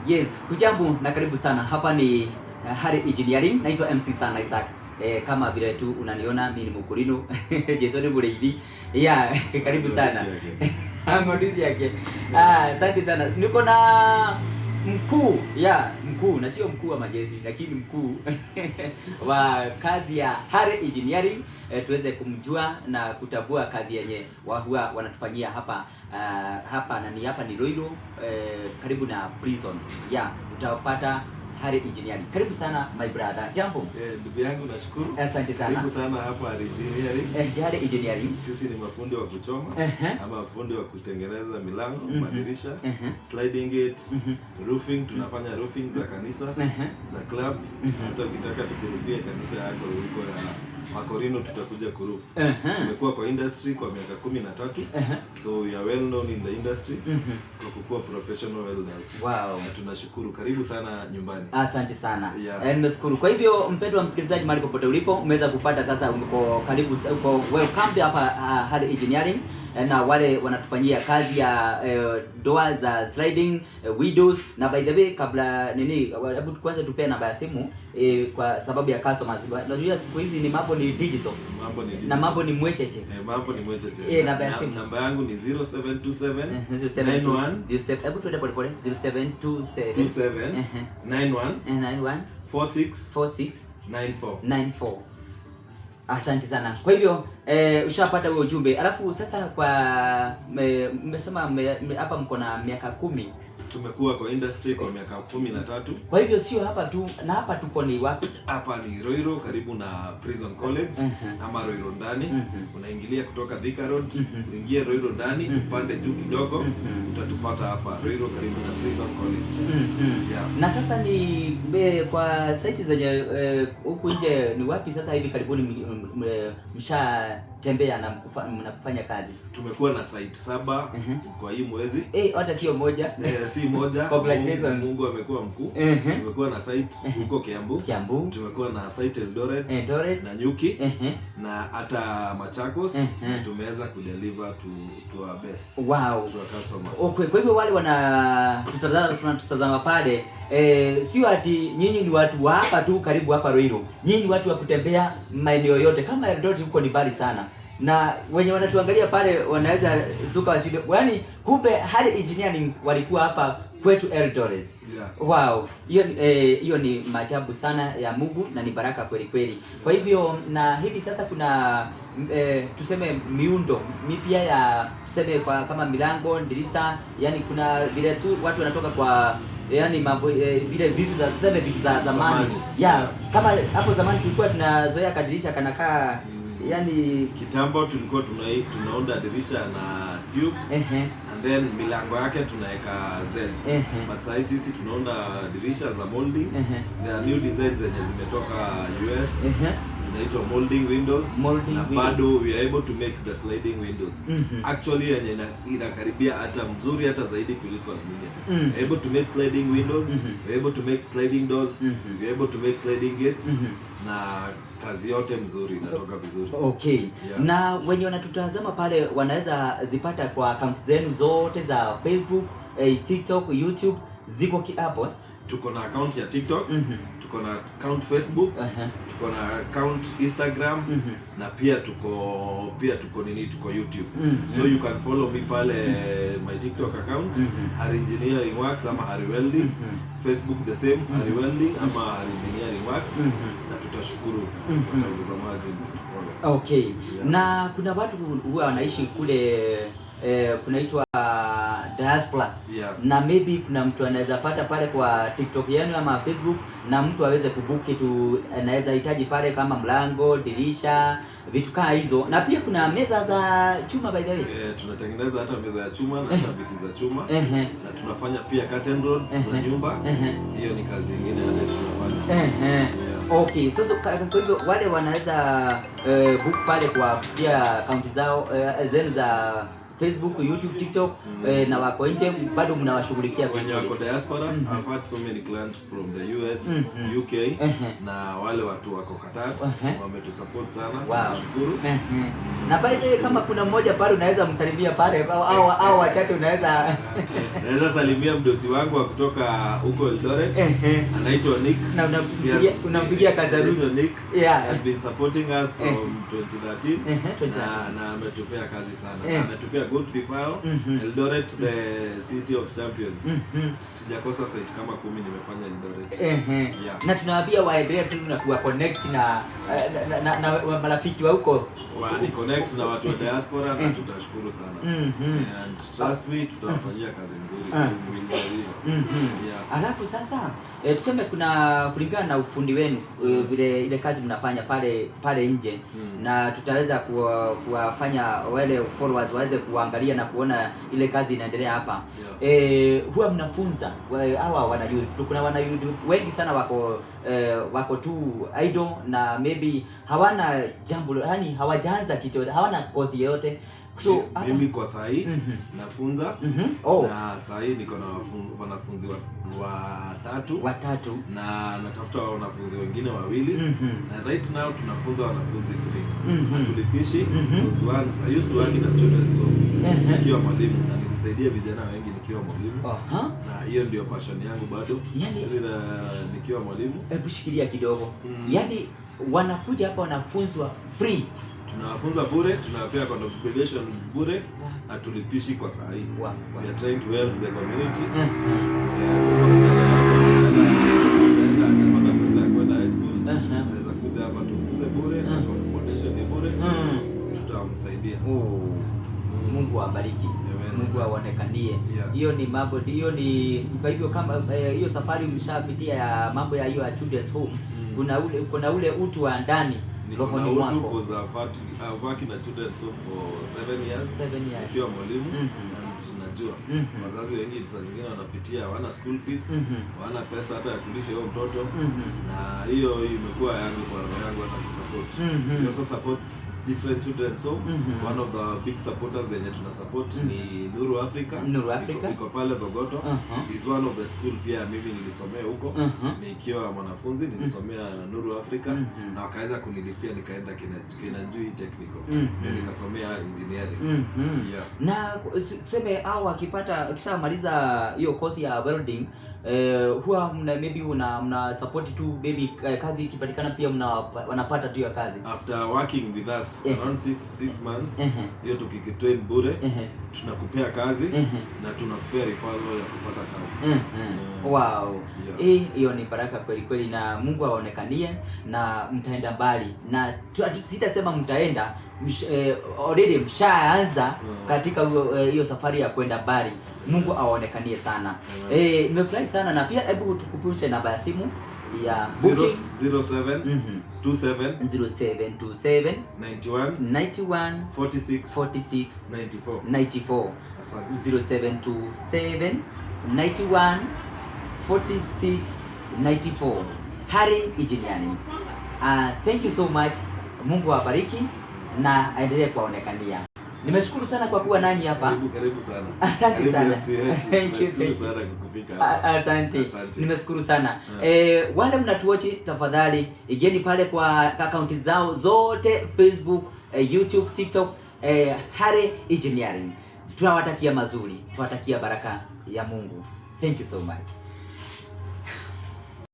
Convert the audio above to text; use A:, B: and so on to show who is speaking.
A: Yes, hujambo na karibu sana. Hapa ni Hari Engineering. Naitwa MC Sana Isaac. Kama vile tu unaniona mimi ni mkulino. Jason Bureithi. Yeah, karibu sana. Ng'ondizi yake. Asante sana. Niko na mkuu, mkuu na sio mkuu wa majeshi lakini mkuu wa kazi ya Hari Engineering. Tuweze kumjua na kutambua kazi yenye huwa wanatufanyia hapa na ni hapa ni Roiro, karibu na prison. Utapata Hari Engineering. Karibu sana my brother. Jambo.
B: Ndugu yangu nashukuru.
A: Asante sana.
B: Karibu sana hapa Hari Engineering.
A: Hari Engineering.
B: Sisi ni mafundi wa kuchoma ama mafundi wa kutengeneza milango, madirisha, sliding gate, roofing. Tunafanya roofing za kanisa, za club. Hata ukitaka tukurufie kanisa yako huko ya Makorino tutakuja kuroof. Tumekuwa kwa industry kwa miaka 13. So we are well known in the industry. Kwa kuwa professional welders.
A: Wow.
B: Na tunashukuru. Karibu sana nyumbani.
A: Asante sana. Nimeshukuru. Kwa hivyo mpendwa msikilizaji, mahali popote ulipo umeweza kupata sasa, uko karibu, uko welcome hapa Hari Engineering, na wale wanatufanyia kazi ya doa za sliding windows. Na by the way, kabla hebu kwanza tupee namba ya simu kwa sababu ya customers. Unajua siku hizi ni mambo ni digital. Na mambo ni mwecheche.
B: Mambo ni mwecheche.
A: Namba ya simu.
B: Namba yangu ni 0727 91.
A: Hebu tuende pole pole. 0727
B: 91 46
A: 94. Asante sana. Kwa hivyo ushapata huo ujumbe. Alafu sasa kwa mmesema hapa mko na miaka 10.
B: Tumekuwa kwa industry kwa miaka 13.
A: Kwa hivyo sio hapa tu, na hapa tuko ni wapi?
B: Hapa ni Roiro karibu na Prison College ama Roiro ndani. Unaingilia kutoka Thika Road, uingie Roiro ndani, upande juu kidogo, utatupata hapa Roiro karibu na Prison College.
A: Na sasa ni kwa site zenye huku nje ni wapi sasa hivi karibuni mshatembea na mnafanya kazi?
B: Tumekuwa na site 7 kwa hii mwezi.
A: Hata sio moja.
B: Si moja.
A: Congratulations.
B: Mungu amekuwa mkuu. Tumekuwa na site huko Kiambu. Tumekuwa na site Eldoret na Nyuki na hata Machakos. Tumeweza kudeliver to our best.
A: Wow.
B: To our customer.
A: Okay, kwa hivyo wale tunatazama pale, sio ati nyinyi ni watu wa hapa tu karibu hapa Roiro. Nyinyi ni watu wa kutembea maeneo yote. Kama Eldoret huko ni mbali sana. Na wenye wanatuangalia pale wanaweza stuka washinde. Yaani kumbe Hari Engineering walikuwa hapa kwetu Eldoret. Wow. Hiyo ni maajabu sana ya Mungu na ni baraka kweli kweli. Kwa hivyo na hivi sasa kuna tuseme miundo mipya ya tuseme kwa kama milango, dirisha, yani kuna vile tu watu wanatoka kwa yani mambo vile vitu za tuseme vitu za zamani. Kama hapo zamani tulikuwa tunazoea kadirisha kanakaa. Yani
B: kitambo tulikuwa tunaunda dirisha na tube and then milango yake tunaweka Z. But sasa sisi tunaunda dirisha za molding. There are new designs zenye zimetoka US. Zinaitwa molding windows. Na bado we are able to make the sliding windows. Actually yenye inakaribia hata mzuri hata zaidi kuliko nyingine. We are able to make sliding windows, we are able to make sliding doors, we are able to make sliding gates. Na kazi yote mzuri inatoka vizuri.
A: Okay. Na wenye wanatutazama pale wanaweza zipata kwa account zenu zote za Facebook, TikTok, YouTube ziko hapo.
B: Tuko na account ya TikTok, tuko na account Facebook, tuko na account Instagram, na pia tuko YouTube. So you can follow me pale my TikTok account, Hari Engineering Works ama Hari Welding. Facebook the same, Hari Welding ama Hari Engineering Works. Na tutashukuru watazamaji mkitufollow.
A: Okay. Na kuna watu huwa wanaishi kule kunaitwa diaspora. Na maybe kuna mtu anaweza pata pale kwa TikTok yenu ama Facebook, na mtu aweze kubuki tu, anaweza hitaji pale kama mlango, dirisha, vitu kama hizo. Na pia kuna meza za chuma by the way.
B: Tunatengeneza hata meza ya chuma na hata viti za chuma. Na tunafanya pia curtain rods za nyumba. Hiyo ni kazi nyingine tunafanya.
A: Okay, sasa kwa hivyo wale wanaweza book pale kwa pia account zao zenu za Facebook, YouTube, TikTok na wako nje bado mnawashughulikia
B: wenye wako diaspora. I've had so many clients from the US, UK na wale watu wako Qatar wametusupport sana. Nashukuru.
A: Na pale kama kuna mmoja pale unaweza msalimia pale au wachache unaweza
B: naweza salimia mdosi wangu wa kutoka huko Eldoret, anaitwa Nick,
A: na unampigia kazi
B: Nick. Has been supporting us from 2013 na ametupea kazi sana. Ametupea good referral. Eldoret, the city of champions. Sijakosa site kama 10 nimefanya Eldoret.
A: Na tunawaambia waendelee tu na kuwa connect na marafiki wa huko,
B: ni connect na watu wa diaspora na tutashukuru sana. And trust me, tutafanyia kazi nzuri
A: Alafu sasa tuseme kuna kulingana na ufundi wenu vile ile kazi mnafanya pale nje na tutaweza kuwafanya wale followers waweze kuangalia na kuona ile kazi inaendelea hapa. Huwa mnafunza hawa wana YouTube, kuna wana YouTube wengi sana wako tu idol na maybe hawana jambo, yani hawajaanza kitu, hawana kozi yoyote. So
B: mimi kwa sahi nafunza na sahi niko na wanafunzi watatu na natafuta wanafunzi wengine 2 na right now tunafunza wanafunzi 3. Hatulipishi because once I used to work in a children's home nikiwa mwalimu na nilisaidia vijana wengi nikiwa mwalimu. Na hiyo ndio passion yangu bado. Nikiwa mwalimu.
A: Hebu shikilia kidogo. Yaani wanakuja hapa wanafunzwa free.
B: Tunawafunza bure, tunawapea contribution bure, hatulipishi kwa saa hii. We are trying to help the community. Anapata pesa ya kwenda high school, anaweza kuja hapa tufunze bure, accommodation ni bure, tutamsaidia.
A: Mungu awabariki. Mungu aonekanie. Hiyo ni mambo, hiyo ni kwa hivyo kama hiyo safari mshapitia ya mambo ya hiyo ya children's home, kuna ule utu wa ndani rohoni mwako.
B: I've worked in a children's home for 7 years. Nikiwa mwalimu na tunajua wazazi wengi saa zingine wanapitia hawana school fees, hawana pesa hata ya kulisha huyo mtoto, na hiyo imekuwa yangu kwa roho yangu hata kusupport. We also support different children's home. One of the big supporters zenye tuna support ni Nuru Africa. Iko pale Bogoto. Is one of the school pia mimi nilisomea huko. Nikiwa mwanafunzi nilisomea Nuru Africa na wakaweza kunilipia nikaenda Kinanjui Technical. Nikasomea engineering.
A: Na tuseme au akishamaliza hiyo course ya welding huwa maybe mna support tu baby kazi ikipatikana pia wanapata tu ya kazi.
B: After working with us around 6 months, hiyo tukikitrain bure, tunakupea kazi na tunakupea referral ya kupata kazi.
A: Wow. Hiyo ni baraka kweli kweli, na Mungu aonekanie na mtaenda mbali, na sitasema mtaenda, already mshaanza katika hiyo safari ya kwenda mbali. Mungu aonekanie sana. Nimefurahi sana, na pia hebu tukupunishe namba ya simu ya
B: 0727
A: 91 46 94. Asante. 0727 91 46 94. Harry Engineering. Thank you so much. Mungu awabariki na aendelee kuwaonekania. Nimeshukuru sana kwa kuwa nanyi hapa.
B: Karibu sana.
A: Asante sana.
B: Thank you sana kukufika.
A: Asante. Nimeshukuru sana. Wale mnatuochi, tafadhali igeni pale kwa akaunti zao zote, Facebook, YouTube, TikTok, Harry Engineering. Tunawatakia mazuri. Tunawatakia baraka ya Mungu. Thank you so much.